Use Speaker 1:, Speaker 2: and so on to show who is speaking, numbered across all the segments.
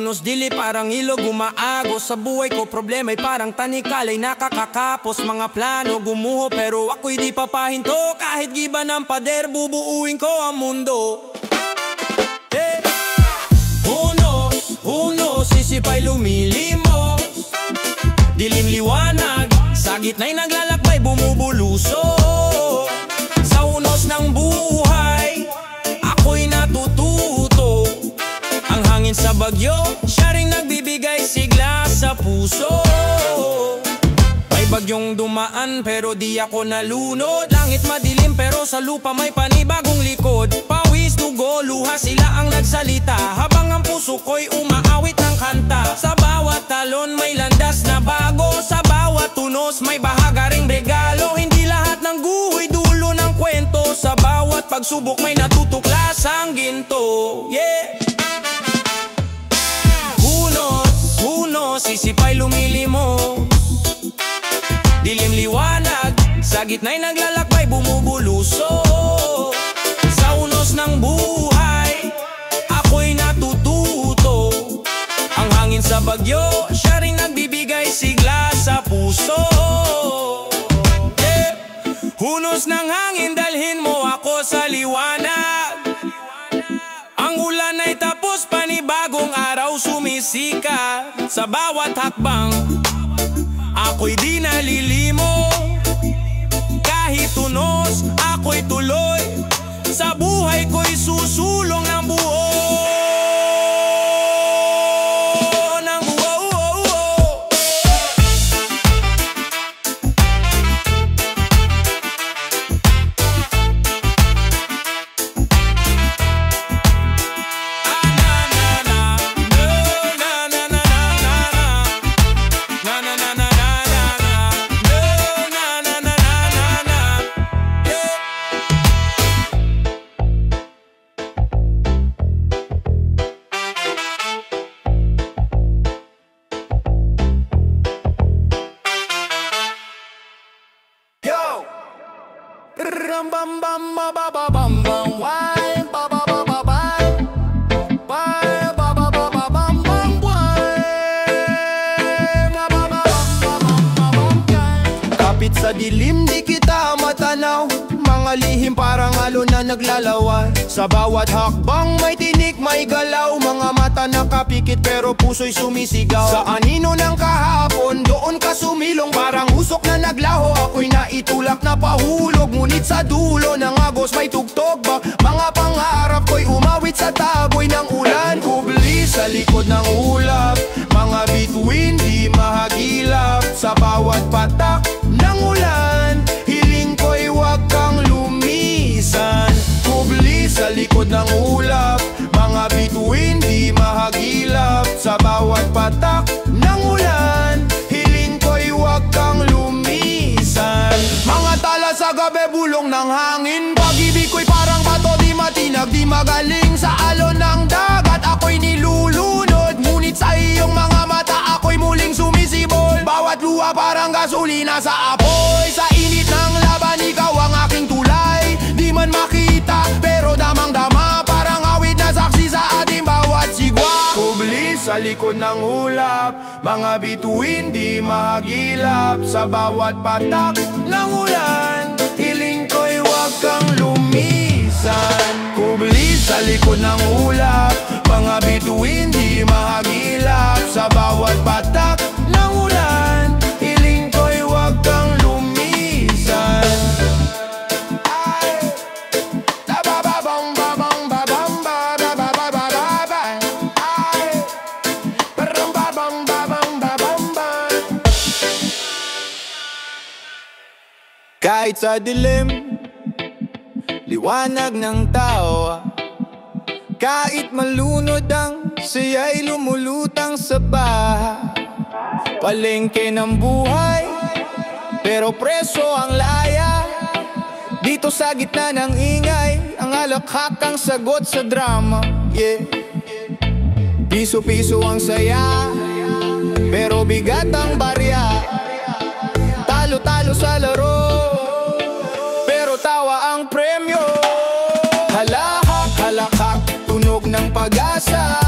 Speaker 1: unos dili parang ilog umaagos. Sa buhay ko problema'y parang tanikalay nakakakapos. Mga plano gumuho pero ako'y di papahinto. Kahit giba ng pader bubuuin ko ang mundo. Hey! Uno, sisipay lumilimos. Dilim liwanag, sa gitna'y naglalakbay bumubuluso. Sa unos ng buhay, ako'y natututo. Ang hangin sa bagyo, siya ring nagbibigay sigla sa puso. May bagyong dumaan pero di ako nalunod. Langit madilim pero sa lupa may panibagong likod. Pawis, dugo, luha sila ang nagsalita, habang ang puso ko'y umaawit ng kanta. Sa bawat talon may landas na bago, sa bawat tunos may bahaga ring regalo. Hindi lahat ng guhoy dulo ng kwento, sa bawat pagsubok may natutuklas ang ginto. Yeah! Uno, sisipay lumilimos. Dilim liwanag, sa gitna'y naglalakbay bumubuluso. Sa unos ng buhay, ako'y natututo. Ang hangin sa bagyo, siya rin nagbibigay sigla sa puso. Yeah. Hunos ng hangin, dalhin mo ako sa liwanag. Ang ulan ay tapos, panibagong araw sumisika. Sa bawat hakbang, ako'y di nalilimo. Kahit tunos, ako'y tuloy. Sa buhay ko'y susulong ng buo.
Speaker 2: Kapit sa dilim di kita matanaw, mga lihim parang alon na naglalaway. Sa bawat hakbang may tinik, may galaw, mga mata nakapikit pero puso'y sumisigaw. Sa anino ng kahapon, doon ka sumilong, parang usok na naglaho. Ako'y naitulak na pahulog, ngunit sa dulo ng agos may tugtog ba? Mga pangarap ko'y umawit sa taboy ng ulan. Kubli sa likod ng ulap, mga bituin di mahagilap. Sa bawat patak ng ulan, hiling ko'y huwag kang lumisan. Kubli sa likod ng ulap, mga bituin di mahagilap. Sa bawat patak ng ulan, hiling ko'y huwag kang lumisan. Mga tala sa gabi, bulong ng hangin. Pag-ibig ko'y parang bato, di matinag, di magaling. Sa alon ng dagat, ako'y nilulunod. Ngunit sa iyong mga mata, ako'y muling sumisibol. Bawat luha parang gasolina sa apoy. Sa init ng laban, ikaw ang aking tulay. Di man makita, pero damang-dama, parang awit na saksi sa ating bawat sigwa. Kubli sa likod ng ulap, mga bituin di mahagilap. Sa bawat patak ng ulan, hiling ko'y huwag kang lumisan. Kubli sa likod ng ulap, mga bituin di mahagilap. Sa bawat patak ng ulan, hiling ko'y huwag kang lumisan. Kahit sa dilim, liwanag ng tao. Kahit malunod ang siya'y lumulutang sa baha. Palengke ng buhay, pero preso ang laya. Dito sa gitna ng ingay, ang alakhakang sagot sa drama. Yeah. Piso-piso ang saya, pero bigat ang barya. Talo-talo sa laro, pero tawa ang premyo. Halakak, halakak, tunog ng pag-asa.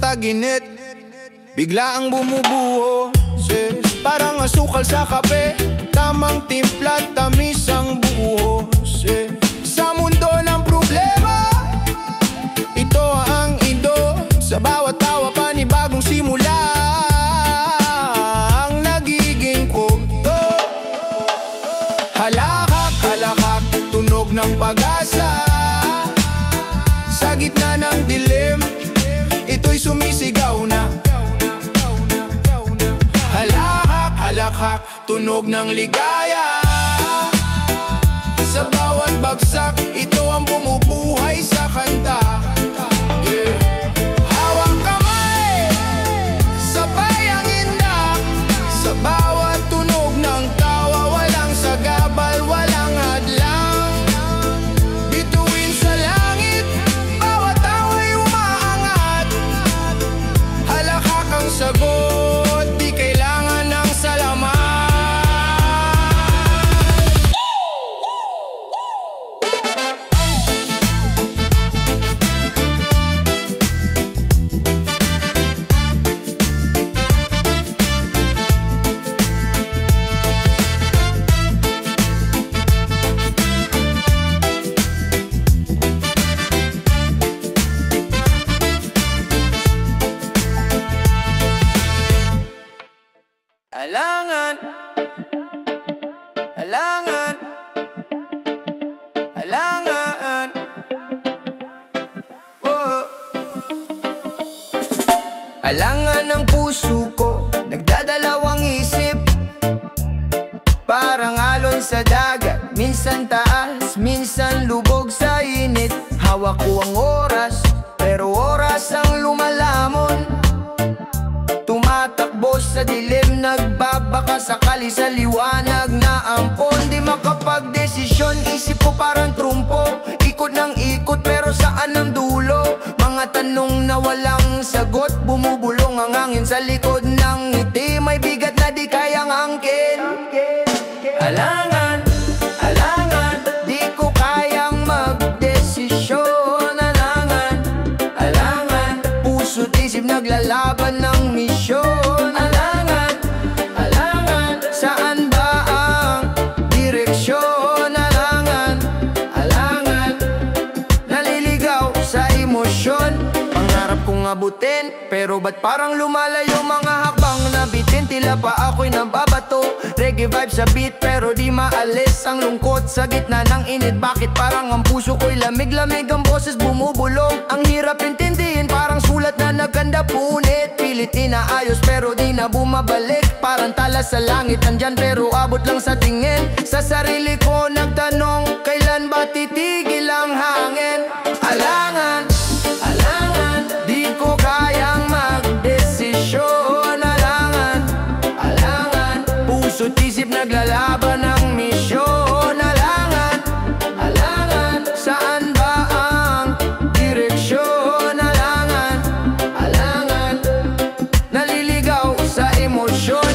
Speaker 2: taginit, bigla ang bumubuhos, parang asukal sa kape, tamang timpla, tamis ang buhos, Sa mundo ng problema, ito ang indo. Sa bawat tawa, panibagong simula ang nagiging kwento. Halakak, halakak, tunog ng pag-asa. Sa gitna ng dilim, ito'y sumisigaw na. Halakak, halakak, tunog ng ligaya. Sa bawat bagsak, ito ang bumubuhay sa kanta. Hawak kamay, sabay ang indak. Sa bawat tunog ng tawa, walang sagabal, walang hadlang. Bituin sa langit, bawat tawa'y umaangat. Halakak ang sagot, di kailangan ng salamat. Alangan, alangan, alangan, oh. Alangan ng puso ko, nagdadalawang isip. Parang alon sa dagat, minsan taas, minsan lubog sa init. Hawak ko ang oras, pero oras ang lumalamon. Tumatakbo sa dilim, nagbabaka sakali sa liwanag na ampon. Di makapagdesisyon, isip ko parang trumpo. Ikot ng ikot pero saan ang dulo? Mga tanong na walang sagot, bumubulong ang hangin sa likod ng ngiti. May bigat na di kayang angkin. Alangan, alangan, di ko kayang magdesisyon. Alangan, alangan, puso't isip naglalaban ng misyon. Alangan, alangan, saan ba ang direksyon? Alangan, alangan, naliligaw sa emosyon. Pangarap kong abutin, pero ba't parang lumalayo mga hakbang na bitin? Tila pa ako'y nababato, reggae vibe sa beat pero di maalis ang lungkot sa gitna ng init. Bakit parang ang puso ko'y lamig-lamig, ang boses bumubulong? Ang hirap intindihin, parang sulat na nagkanda punit. Pilit inaayos pero di na bumabalik, parang tala sa langit andyan pero abot lang sa tingin. Sa sarili ko nagtanong, kailan ba titigil ang hangin? Alangan, alangan, di ko kayang magdesisyon. Alangan, alangan, puso't isip naglalaban ng misyon. Alangan, alangan, saan ba ang direksyon? Alangan, alangan, naliligaw sa emosyon.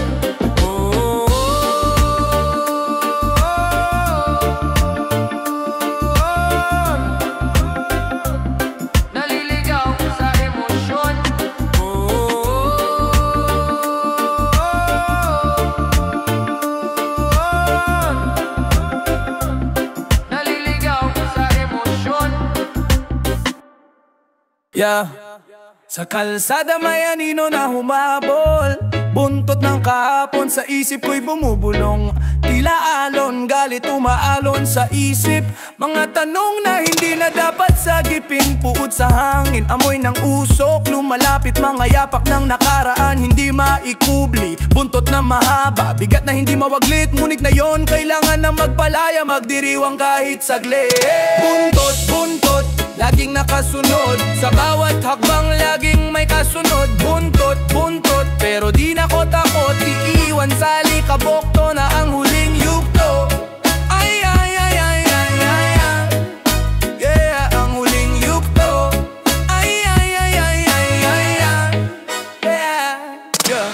Speaker 2: Naliligaw sa emosyon. Naliligaw sa emosyon.
Speaker 1: Yeah. Sa kalsada may anino na humabol, buntot ng kahapon sa isip ko'y bumubulong. Tila alon, galit umaalon sa isip. Mga tanong na hindi na dapat sagipin, puot sa hangin, amoy ng usok. Lumalapit mga yapak ng nakaraan, hindi maikubli. Buntot na mahaba, bigat na hindi mawaglit. Ngunit na yon, kailangan na magpalaya, magdiriwang kahit saglit. Buntot, buntot, laging nakasunod. Sa bawat hakbang laging may kasunod. Buntot, buntot, pero di na ko takot. Iiwan sa likabok, to na ang huling yugto. Ay, ay, ay, ay, ay, ay, ay. Yeah, ang huling yugto. Ay, ay, ay, ay, ay, ay, ay. Yeah, yeah.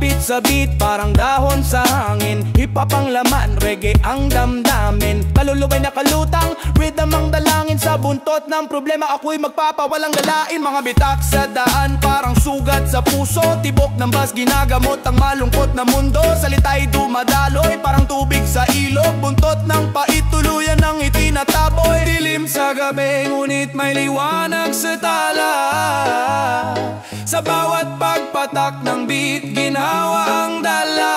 Speaker 1: Kapit sa beat, parang dahon sa hangin. Hip-hop ang laman, reggae ang damdamin. Kalulubay na kalutang, rhythm ang dalangin. Sa buntot ng problema, ako'y magpapawalang galain. Mga bitak sa daan, parang sugat sa puso. Tibok ng bas, ginagamot ang malungkot na mundo. Salita'y dumadaloy, parang tubig sa ilog. Buntot ng pait, tuluyan ng itinataboy. Dilim sa gabi, ngunit may liwanag sa tala. Sa bawat pagpatak ng beat, ginawa ang dala.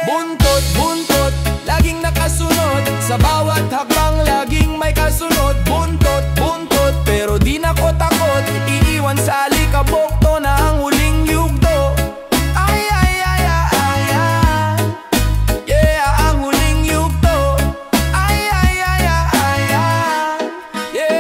Speaker 1: Buntot, buntot, laging nakasunod. Sa bawat hakbang, laging may kasunod. Buntot, buntot, pero di nako takot. Iiwan sa alikabok, to na ang huling yugto. Ay, ay, ay, ay, ay, ay. Yeah, ang huling yugto. Ay, ay, ay, ay, ay, ay. Yeah.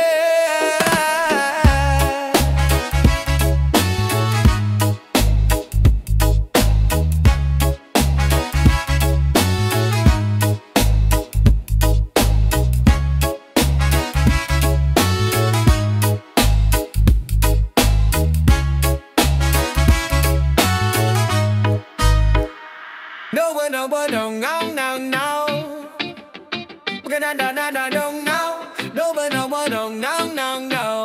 Speaker 1: No, but don't no, no, no. No, but don't no.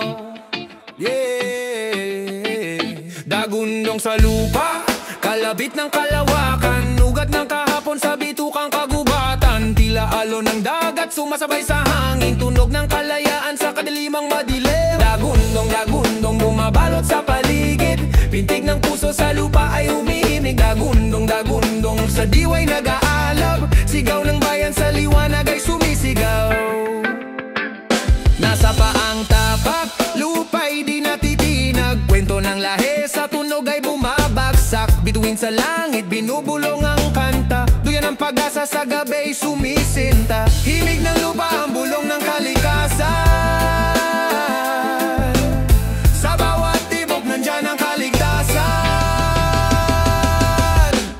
Speaker 1: Yeah. Dagundong sa lupa, kalabit ng kalawakan. Ugat ng kahapon sa bitukang kagubatan. Tila alon ng dagat, sumasabay sa hangin. Tunog ng kalayaan sa kadilimang madilim. Dagundong, dagundong, bumabalot sa paligid. Pintig ng puso sa lupa ay humihimig. Dagundong, dagundong, sa diway nag-aalab. Sigaw ng bayan sa liwanag ay sumisigaw. Nasa paang tapak, lupa'y di natitinag. Kwento ng lahi sa tunog ay bumabagsak. Bituin sa langit, binubulong ang kanta. Duyan ang pag-asa sa gabi sumisinta. Himig ng lupa ang bulong ng kalikasan. Sa bawat tibok nandyan ang kaligtasan.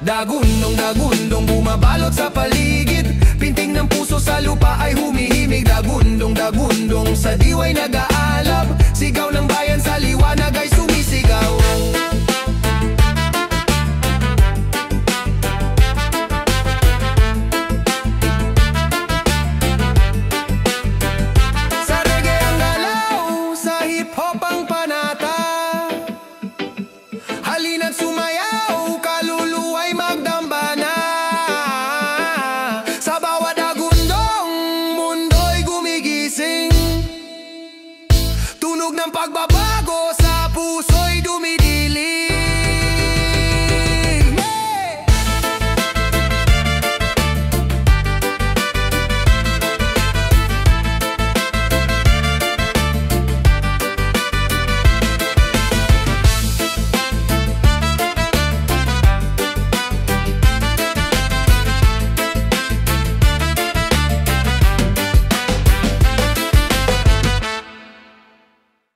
Speaker 1: Dagundong, dagundong, bumabalot sa paligid. Pinting ng puso sa lupa ay humihimig. Dagundong, dagundong, sa diway nag-aalab. Sigaw ng bayan sa liwanag ay sumisigaw. Sa reggae ang galaw, sa hip-hop ang panata. Halina't sumayaw, kaluluwa'y magdambana. Sa bawat dagundong, mundo'y gumigising. Tunog ng pagbabago, sa puso'y dumidilim.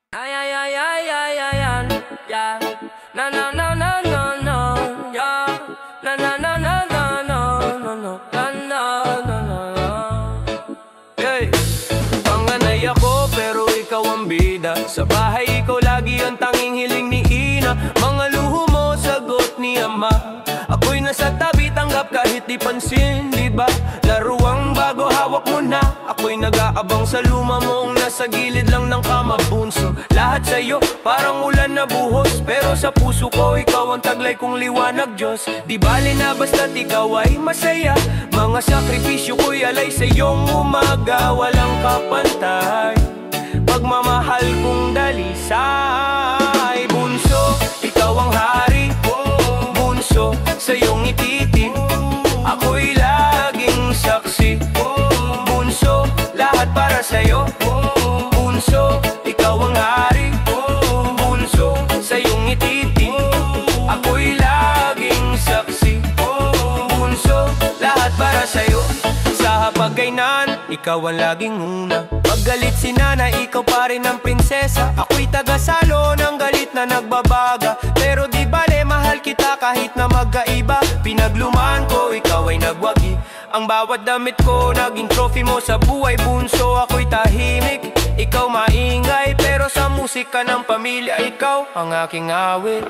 Speaker 1: Ay, ay, ay, ay, ay, ay, ay, yeah. Na, na, na, na, na, na, yeah. Na, na, na, na, na, na, na, na, na, na, na, na. Hey, panganay ako pero ikaw ang bida. Sa bahay ikaw lagi ang tanging hiling ni Ina. Mga luho mo sagot ni Ama. Ako'y nasa tabi, tanggap kahit di pansin, diba? Laruang bago hawak mo na. Ako'y nag-aabang sa luma mong nasa gilid lang ng kama, bunso. Lahat sa'yo parang ulan na buhos, pero sa puso ko ikaw ang taglay kong liwanag, Diyos. Di bali na basta't ikaw ay masaya. Mga sakripisyo ko'y alay sa iyong umaga. Walang kapantay, pagmamahal kong dalisay. Bunso, ikaw ang hari. Bunso, sa iyong ititim ako'y laging saksi. Bunso, lahat para sa'yo. Bunso, ikaw ang hari. Bunso, sa iyong ititim ako'y laging saksi. Bunso, lahat para sa'yo. Sa hapagkainan, ikaw ang laging una. Paggalit si nanay, ikaw pa rin ang prinsesa. Ako'y tagasalo ng galit na nagbabaga. Pero di bale, mahal kita kahit na magkaiba. Pinaglumaan ko, ikaw ay nagwagi. Ang bawat damit ko, naging trophy mo sa buhay. Bunso, ako'y tahimik, ikaw maingay. Pero sa musika ng pamilya, ikaw ang aking awit.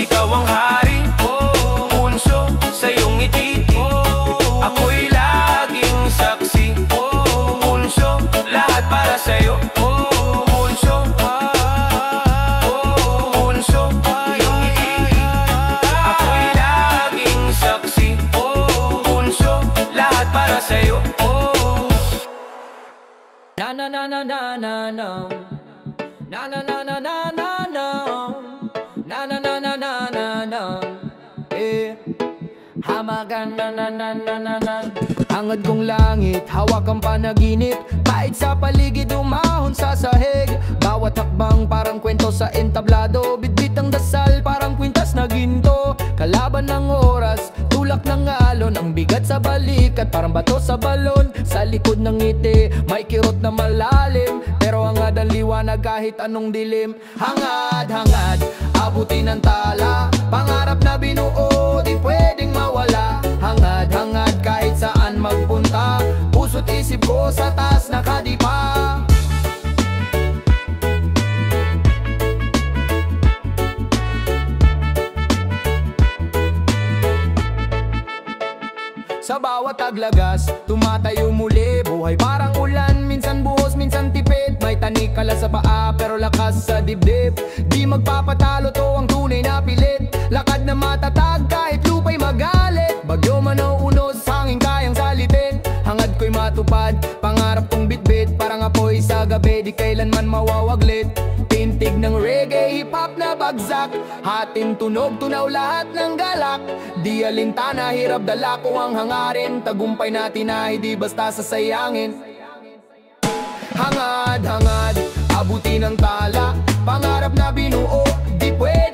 Speaker 1: ikaw ang hari. Punso sa iyong ngiti, ako'y laging saksi. Punso, lahat para sa'yo. Punso, punso, iyong ngiti, ako'y laging saksi. Punso, lahat para sa'yo. Na na na na na na na, na na na na na na na, na na na na na na na, hamagan na na na na na na. Hangad kong langit, hawak ang panaginip, kahit sa paligid umahon sa sahig. Bawat hakbang parang kwento sa entablado, bitbit ang dasal parang kwintas na ginto. Kalaban ng oras, tulak ng alon, ang bigat sa balikat parang bato sa balon. Sa likod ng ngiti, may kirot na malalim, pero hangad ang liwanag kahit anong dilim. Hangad, hangad, abutin ang tala, pangarap na binuo, di pwedeng mawala. Hangad, hangad, kahit saan magpunta, puso't isip ko sa taas nakadipa. Sa bawat aglagas, tumatayo muli. Buhay parang ulan, minsan buhos, minsan tipid. May tanikala sa paa, pero lakas sa dibdib. Di magpapatalo to ang tunay na pilit. Lakad na matatag kahit lupa'y magalit. Bagyo man o unos, hangin kayang salitin. Hangad ko'y matupad, pangarap kong bitbit. Parang apoy sa gabi, di kailanman mawawaglit. Tintig ng reggae, hip-hop na bagsak, hatin tunog, tunaw lahat ng galak. Di alintana, hirap dala ko ang hangarin. Tagumpay natin ay di basta sasayangin. Hangad, hangad, abutin ang tala, pangarap na binuo, di pwede